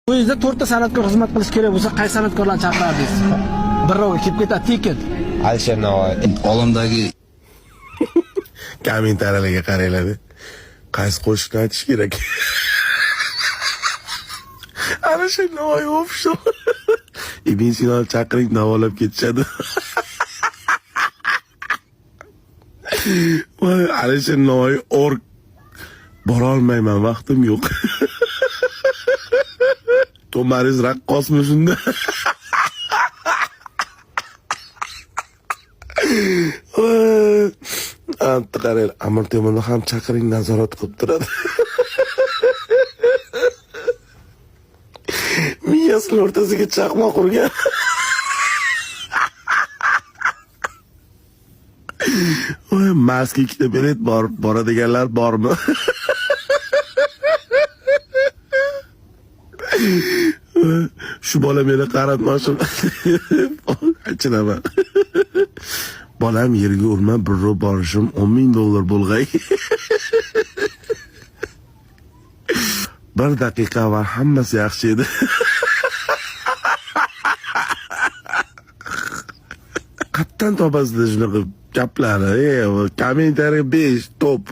O'zingizda 4 ta san'atkor xizmat qilish kerak bo'lsa, qaysi san'atkorlarni chaqirardingiz? Birovga kelib ketadi, tekin. Alisher Navoiy. Olamdagi kommentariyalarga qaranglar. Qaysi qo'shiqni aytish kerak? Alisher Navoiy ofishal. Ibn Sino chaqiring, davolab ketishadi. Voy, Alisher Navoiy bora olmayman, vaqtim yo'q. Tomariz raqqosmi shunda? Anta qarang, Amir Temurni ham chaqiring, nazorat qilib turadi. Miyasini o'rtasiga chaqmoq urgan. Voy, Marsga 2 ta bilet boradiganlar bormi? Shu bola meni qaratmoqchi. Achinaman. Bolam yerga urma, birro borishim $10,000 bo'lg'ay. 1 daqiqa va hammasi yaxshi edi. Qattan topasizlar shunaqa gaplarni? Kommentariya 5 top.